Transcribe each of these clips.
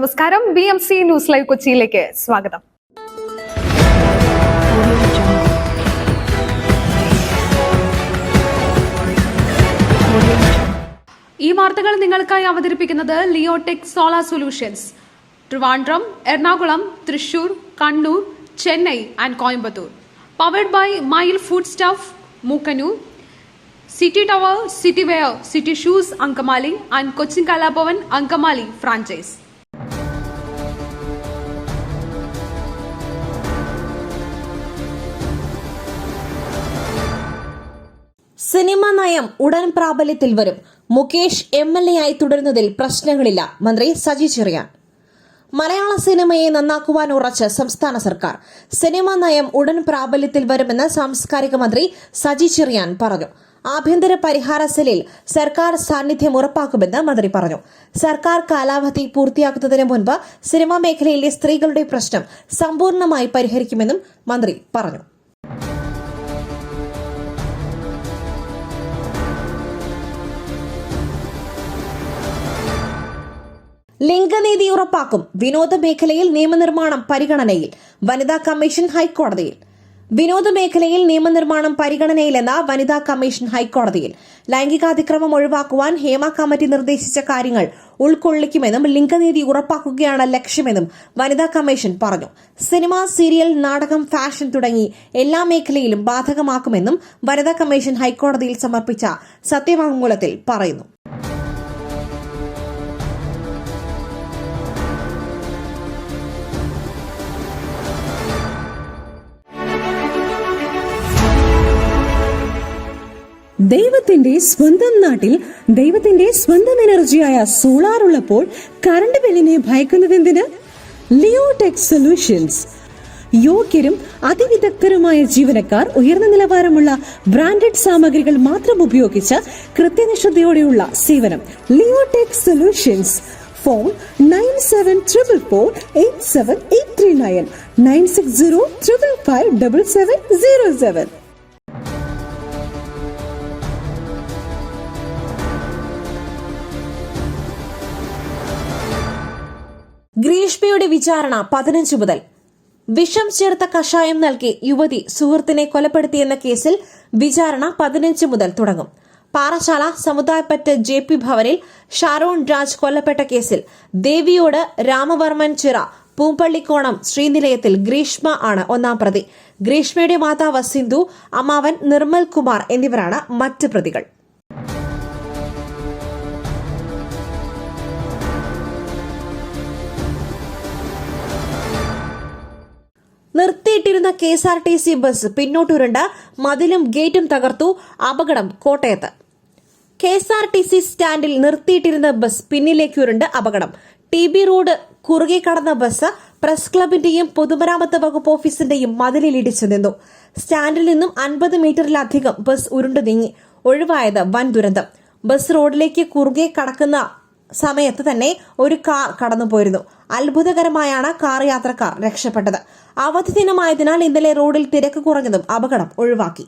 നമസ്കാരം, BMC news live കൊച്ചിയിലേക്ക് സ്വാഗതം. ഈ വാർത്തകൾ നിങ്ങൾക്കായി അവതരിപ്പിക്കുന്നത് Leotech solar solutions, Trivandrum, Ernakulam, Thrissur, Kannur, Chennai and Coimbatore. Powered by mile food stuff, Mookkannur, City Tower, City Wear, City Shoes, Ankamali and Cochin Kalapavan, Ankamali franchise. Cinema നയം ഉടൻ പ്രാബല്യത്തിൽ വരും. മുകേഷ് MLA ആയി തുടരുന്നതിൽ പ്രശ്നങ്ങളില്ല. മന്ത്രി സജി ചെറിയാൻ. മലയാള സിനിമയെ നന്നാക്കുവാൻ ഉറച്ച് സംസ്ഥാന സർക്കാർ. സിനിമ നയം ഉടൻ പ്രാബല്യത്തിൽ വരുമെന്ന് സാംസ്കാരിക മന്ത്രി സജി ചെറിയാൻ പറഞ്ഞു. ആഭ്യന്തര പരിഹാര സെല്ലിൽ സർക്കാർ സാന്നിധ്യം ഉറപ്പാക്കുമെന്ന് മന്ത്രി പറഞ്ഞു. സർക്കാർ കാലാവധി പൂർത്തിയാക്കുന്നതിന് മുൻപ് സിനിമാ മേഖലയിലെ സ്ത്രീകളുടെ പ്രശ്നം സമ്പൂർണ്ണമായി പരിഹരിക്കുമെന്നും മന്ത്രി പറഞ്ഞു. ലിംഗനീതി ഉറപ്പാക്കും. വിനോദ മേഖലയിൽ നിയമനിർമ്മാണം പരിഗണനയിൽ. വനിതാ കമ്മീഷൻ ഹൈക്കോടതിയിൽ. വിനോദ മേഖലയിൽ നിയമനിർമ്മാണം പരിഗണനയിലെന്ന വനിതാ കമ്മീഷൻ ഹൈക്കോടതിയിൽ. ലൈംഗികാതിക്രമം ഒഴിവാക്കുവാൻ ഹേമ കമ്മിറ്റി നിർദ്ദേശിച്ച കാര്യങ്ങൾ ഉൾക്കൊള്ളിക്കുമെന്നും ലിംഗനീതി ഉറപ്പാക്കുകയാണ് ലക്ഷ്യമെന്നും വനിതാ കമ്മീഷൻ പറഞ്ഞു. സിനിമ, സീരിയൽ, നാടകം, ഫാഷൻ തുടങ്ങി എല്ലാ മേഖലയിലും ബാധകമാക്കുമെന്നും വനിതാ കമ്മീഷൻ ഹൈക്കോടതിയിൽ സമർപ്പിച്ച സത്യവാങ്മൂലത്തിൽ പറയുന്നു. ദൈവത്തിന്റെ സ്വന്തം നാട്ടിൽ ദൈവത്തിന്റെ സ്വന്തം എനർജിയായ സോളാർ ഉള്ളപ്പോൾ കറണ്ട് ബില്ലിനെ ഭയക്കുന്നതെന്തിന്? Leotech solutions. യോഗ്യരും അതിവിദഗ്ധരുമായ ജീവനക്കാർ, ഉയർന്ന നിലവാരമുള്ള ബ്രാൻഡഡ് സാമഗ്രികൾ മാത്രം ഉപയോഗിച്ച് കൃത്യനിഷ്ഠതയോടെയുള്ള സേവനം. Leotech solutions. ഫോൺ 9744487839 9605557707. ഗ്രീഷ്മയുടെ വിചാരണ 15 മുതൽ. വിഷം ചേർത്ത കഷായം നൽകി യുവതി സുഹൃത്തിനെ കൊലപ്പെടുത്തിയെന്ന കേസിൽ വിചാരണ 15 മുതൽ തുടങ്ങും. പാറശാല സമുദായപ്പറ്റ് JP ഭവനിൽ ഷാരോൺ രാജ് കൊല്ലപ്പെട്ട കേസിൽ ദേവിയോട് രാമവർമ്മൻ ചിറ പൂമ്പള്ളിക്കോണം ശ്രീനിലയത്തിൽ ഗ്രീഷ്മ ആണ് ഒന്നാം പ്രതി. ഗ്രീഷ്മയുടെ മാതാവ് സിന്ധു, അമ്മാവൻ നിർമ്മൽ കുമാർ എന്നിവരാണ് മറ്റ് പ്രതികൾ. നിർത്തിയിട്ടിരുന്ന KSRTC ബസ് പിന്നോട്ടുരുണ്ട്. മതിലും ഗേറ്റും തകർത്തു. അപകടം കോട്ടയത്ത്. KSRTC സ്റ്റാൻഡിൽ നിർത്തിയിട്ടിരുന്ന ബസ് പിന്നിലേക്കുരുണ്ട്. അപകടം. TB റോഡ് കുറുകെ കടന്ന ബസ് പ്രസ് ക്ലബിന്റെയും പൊതുമരാമത്ത് വകുപ്പ് ഓഫീസിന്റെയും മതിലിൽ ഇടിച്ചു നിന്നു. സ്റ്റാൻഡിൽ നിന്നും 50 മീറ്ററിലധികം ബസ് ഉരുണ്ടു നീങ്ങി. ഒഴിവായത് വൻ ദുരന്തം. ബസ് റോഡിലേക്ക് കുറുകെ കടക്കുന്ന സമയത്ത് തന്നെ ഒരു കാർ കടന്നുപോയിരുന്നു. അത്ഭുതകരമായാണ് കാർ യാത്രക്കാർ രക്ഷപ്പെട്ടത്. അവധി ദിനമായതിനാൽ ഇന്നലെ റോഡിൽ തിരക്ക് കുറഞ്ഞതും അപകടം ഒഴിവാക്കി.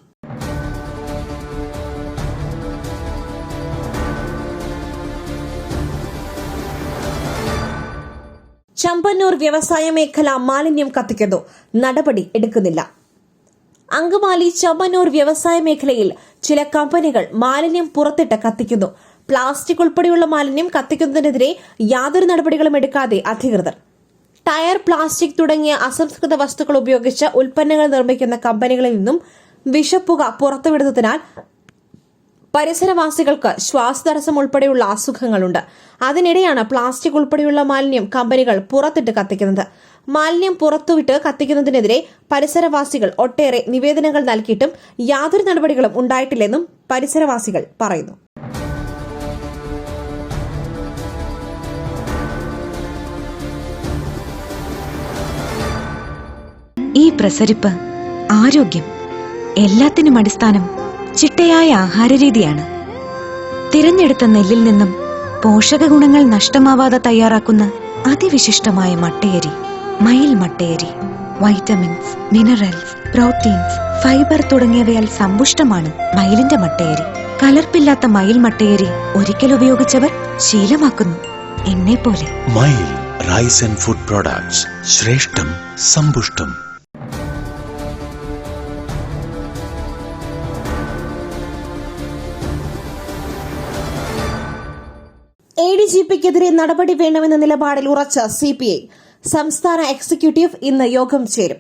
ചമ്പന്നൂർ വ്യവസായ മേഖല മാലിന്യം കത്തിക്കുന്നു. നടപടി എടുക്കുന്നില്ല. അങ്കമാലി ചമ്പന്നൂർ വ്യവസായ മേഖലയിൽ ചില കമ്പനികൾ മാലിന്യം പുറത്തിട്ട് കത്തിക്കുന്നു. പ്ലാസ്റ്റിക് ഉൾപ്പെടെയുള്ള മാലിന്യം കത്തിക്കുന്നതിനെതിരെ യാതൊരു നടപടികളും എടുക്കാതെ അധികൃതർ. ടയർ, പ്ലാസ്റ്റിക് തുടങ്ങിയ അസംസ്കൃത വസ്തുക്കൾ ഉപയോഗിച്ച് ഉൽപ്പന്നങ്ങൾ നിർമ്മിക്കുന്ന കമ്പനികളിൽ നിന്നും വിഷപ്പുക പുറത്തുവിടുന്നതിനാൽ പരിസരവാസികൾക്ക് ശ്വാസതടസ്സം ഉൾപ്പെടെയുള്ള അസുഖങ്ങളുണ്ട്. അതിനിടെയാണ് പ്ലാസ്റ്റിക് ഉൾപ്പെടെയുള്ള മാലിന്യം കമ്പനികൾ പുറത്തിട്ട് കത്തിക്കുന്നത്. മാലിന്യം പുറത്തുവിട്ട് കത്തിക്കുന്നതിനെതിരെ പരിസരവാസികൾ ഒട്ടേറെ നിവേദനങ്ങൾ നൽകിയിട്ടും യാതൊരു നടപടികളും ഉണ്ടായിട്ടില്ലെന്നും പരിസരവാസികൾ പറയുന്നു. ഈ പ്രസരിപ്പ്, ആരോഗ്യം, എല്ലാത്തിനും അടിസ്ഥാനം ചിട്ടയായ ആഹാരരീതിയാണ്. തിരഞ്ഞെടുത്ത നെല്ലിൽ നിന്നും പോഷക ഗുണങ്ങൾ നഷ്ടമാവാതെ തയ്യാറാക്കുന്ന അതിവിശിഷ്ടമായ മട്ടയരി, മയിൽ മട്ടയരി. വൈറ്റമിൻസ്, മിനറൽസ്, പ്രോട്ടീൻസ്, ഫൈബർ തുടങ്ങിയവയാൽ സമ്പുഷ്ടമാണ് മയിലിന്റെ മട്ടയരി. കലർപ്പില്ലാത്ത മയിൽ മട്ടയരി ഒരിക്കൽ ഉപയോഗിച്ചവർ ശീലമാക്കുന്നു. എന്നെ പോലെ. മയിൽ റൈസ് ആൻഡ് ഫുഡ് പ്രോഡക്ട്സ്, ശ്രേഷ്ഠം സമ്പുഷ്ടം. ADGPക്കെതിരെ നടപടി വേണമെന്ന നിലപാടിൽ ഉറച്ച CPI. സംസ്ഥാന എക്സിക്യൂട്ടീവ് ഇന്ന് യോഗം ചേരും.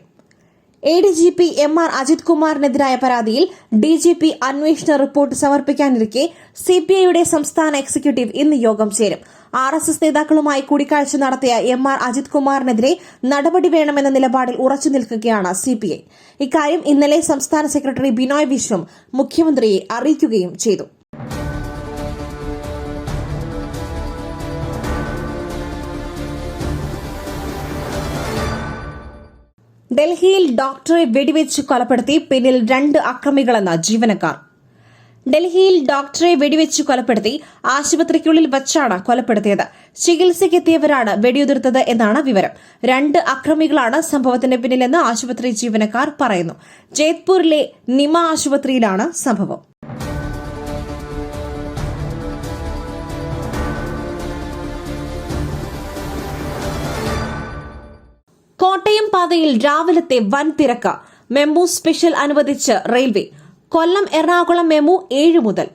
ADGP MR അജിത് കുമാറിനെതിരായ പരാതിയിൽ DGP അന്വേഷണ റിപ്പോർട്ട് സമർപ്പിക്കാനിരിക്കെ CPIയുടെ സംസ്ഥാന എക്സിക്യൂട്ടീവ് ഇന്ന് യോഗം ചേരും. RSS നേതാക്കളുമായി കൂടിക്കാഴ്ച നടത്തിയ MR അജിത് കുമാറിനെതിരെ നടപടി വേണമെന്ന നിലപാടിൽ ഉറച്ചു നിൽക്കുകയാണ് CPI. ഇക്കാര്യം ഇന്നലെ സംസ്ഥാന സെക്രട്ടറി ബിനോയ് വിശ്വം മുഖ്യമന്ത്രിയെ അറിയിക്കുകയും ചെയ്തു. ഡൽഹിയിൽ ഡോക്ടറെ വെടിവെച്ച് കൊലപ്പെടുത്തി പിന്നിൽ 2 അക്രമികളെന്ന ജീവനക്കാർ. ഡൽഹിയിൽ ഡോക്ടറെ വെടിവെച്ച് കൊലപ്പെടുത്തി ആശുപത്രിക്കുള്ളിൽ വച്ചാണ് കൊലപ്പെടുത്തിയത്. ചികിത്സയ്ക്കെത്തിയവരാണ് വെടിയുതിർത്തത് എന്നാണ് വിവരം. 2 അക്രമികളാണ് സംഭവത്തിന് പിന്നിലെന്ന് ആശുപത്രി ജീവനക്കാർ പറയുന്നു. ജയ്പൂരിലെ നിമ ആശുപത്രിയിലാണ് സംഭവം. കോട്ടയം പാതയിൽ രാവിലത്തെ വൻ തിരക്ക്. മെമു സ്പെഷ്യൽ അനുവദിച്ച് റെയിൽവേ. കൊല്ലം എറണാകുളം മെമു 7 മുതൽ.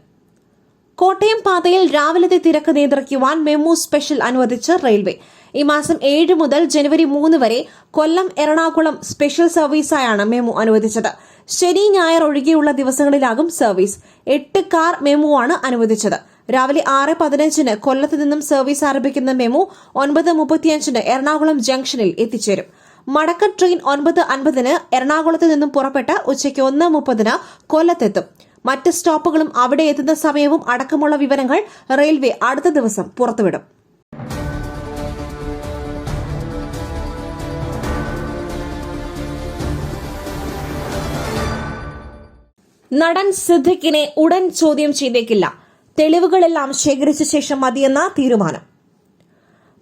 കോട്ടയം പാതയിൽ രാവിലത്തെ തിരക്ക് നിയന്ത്രിക്കുവാൻ മെമു സ്പെഷ്യൽ അനുവദിച്ച് റെയിൽവേ. ഈ മാസം 7 മുതൽ ജനുവരി 3 വരെ കൊല്ലം എറണാകുളം സ്പെഷ്യൽ സർവീസായാണ് മെമു അനുവദിച്ചത്. ശനി ഞായർ ഒഴികെയുള്ള ദിവസങ്ങളിലാകും സർവീസ്. 8 കാർ മെമുവാണ് അനുവദിച്ചത്. രാവിലെ 6:15 കൊല്ലത്ത് നിന്നും സർവീസ് ആരംഭിക്കുന്ന മെമു 9:35 എറണാകുളം ജംഗ്ഷനിൽ എത്തിച്ചേരും. മടക്ക ട്രെയിൻ 9:50 എറണാകുളത്ത് നിന്നും പുറപ്പെട്ട് ഉച്ചയ്ക്ക് 1:30 കൊല്ലത്തെത്തും. മറ്റ് സ്റ്റോപ്പുകളും അവിടെ എത്തുന്ന സമയവും അടക്കമുള്ള വിവരങ്ങൾ റെയിൽവേ അടുത്ത ദിവസം പുറത്തുവിടും. നടൻ സിദ്ദിഖിനെ ഉടൻ ചോദ്യം ചെയ്തേക്കില്ല. തെളിവുകളെല്ലാം ശേഖരിച്ച ശേഷം മതിയെന്ന തീരുമാനം.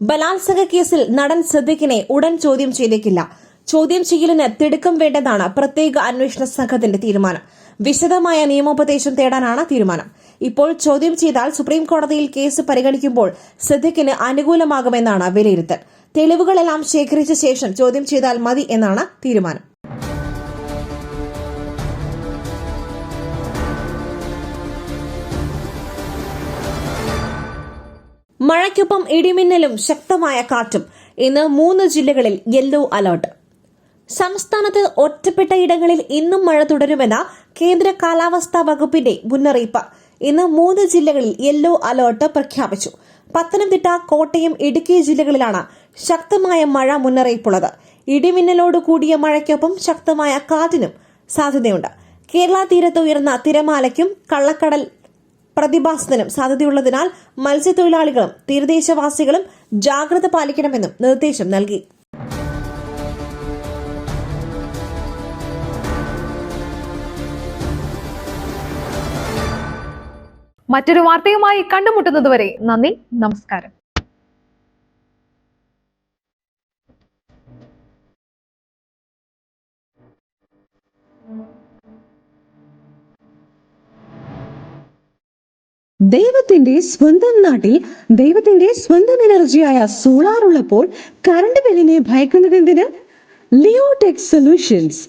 ബലാത്സംഗ കേസിൽ നടൻ സിദ്ദിഖിനെ ഉടൻ ചോദ്യം ചെയ്തേക്കില്ല. ചോദ്യം ചെയ്യലിന് തിടുക്കം വേണ്ടതാണ് പ്രത്യേക അന്വേഷണ സംഘത്തിന്റെ തീരുമാനം. വിശദമായ നിയമോപദേശം തേടാനാണ് തീരുമാനം. ഇപ്പോൾ ചോദ്യം ചെയ്താൽ സുപ്രീംകോടതിയിൽ കേസ് പരിഗണിക്കുമ്പോൾ സിദ്ദിഖിന് അനുകൂലമാകുമെന്നാണ് വിലയിരുത്തൽ. തെളിവുകളെല്ലാം ശേഖരിച്ച ശേഷം ചോദ്യം ചെയ്താൽ മതി എന്നാണ് തീരുമാനം. മഴയ്ക്കൊപ്പം ഇടിമിന്നലും ശക്തമായ കാറ്റും. ഇന്ന് 3 ജില്ലകളിൽ യെല്ലോ അലർട്ട്. സംസ്ഥാനത്ത് ഒറ്റപ്പെട്ട ഇടങ്ങളിൽ ഇന്നും മഴ തുടരുമെന്ന കേന്ദ്ര കാലാവസ്ഥാ വകുപ്പിന്റെ മുന്നറിയിപ്പ്. ഇന്ന് 3 ജില്ലകളിൽ യെല്ലോ അലർട്ട് പ്രഖ്യാപിച്ചു. പത്തനംതിട്ട, കോട്ടയം, ഇടുക്കി ജില്ലകളിലാണ് ശക്തമായ മഴ മുന്നറിയിപ്പുള്ളത്. ഇടിമിന്നലോട് കൂടിയ മഴയ്ക്കൊപ്പം ശക്തമായ കാറ്റിനും സാധ്യതയുണ്ട്. കേരള തീരത്ത് ഉയർന്ന തിരമാലയ്ക്കും കള്ളക്കടൽ പ്രതിഭാസത്തിനും സാധ്യതയുള്ളതിനാൽ മത്സ്യത്തൊഴിലാളികളും തീരദേശവാസികളും ജാഗ്രത പാലിക്കണമെന്നും നിർദ്ദേശം നൽകി. മറ്റൊരു വാർത്തയുമായി കണ്ടുമുട്ടുന്നതുവരെ നന്ദി, നമസ്കാരം. ദൈവത്തിന്റെ സ്വന്തം നാട്ടിൽ ദൈവത്തിന്റെ സ്വന്തം എനർജിയായ സോളാർ ഉള്ളപ്പോൾ കറണ്ട് ബില്ലിനെ ഭയക്കുന്നതെന്തിന്? Leotech solutions.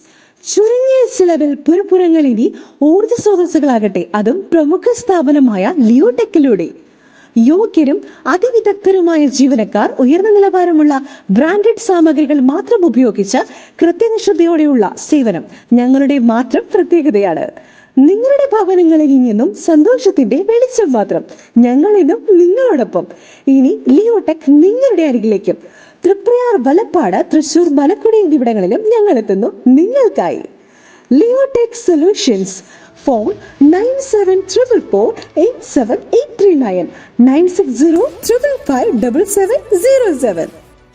ചുരുങ്ങിയ ചിലവിൽ പുറപ്പുറങ്ങൾ ഇനി ഊർജ്ജ സ്രോതസ്സുകളാകട്ടെ, അതും പ്രമുഖ സ്ഥാപനമായ ലിയോടെക്കിലൂടെ. യോഗ്യരും അതിവിദഗ്ധരുമായ ജീവനക്കാർ, ഉയർന്ന നിലവാരമുള്ള ബ്രാൻഡഡ് സാമഗ്രികൾ മാത്രം ഉപയോഗിച്ച് കൃത്യനിഷ്ഠതയോടെയുള്ള സേവനം ഞങ്ങളുടെ മാത്രം പ്രത്യേകതയാണ്. നിങ്ങളുടെ ഭവനങ്ങളിൽ നിന്നും സന്തോഷത്തിന്റെ വെളിച്ചം മാത്രം. ഞങ്ങൾ ഇന്നും നിങ്ങളോടൊപ്പം. ഇനി ലിയോടെക് നിങ്ങളുടെ അരികിലേക്കും. തൃപ്രയാർ, വലപ്പാട്, തൃശൂർ, മലക്കുടി എന്നിവിടങ്ങളിലും ഞങ്ങൾ എത്തുന്നു നിങ്ങൾക്കായി. Leotech solutions. ഫോൺ 9744487839 96055577707.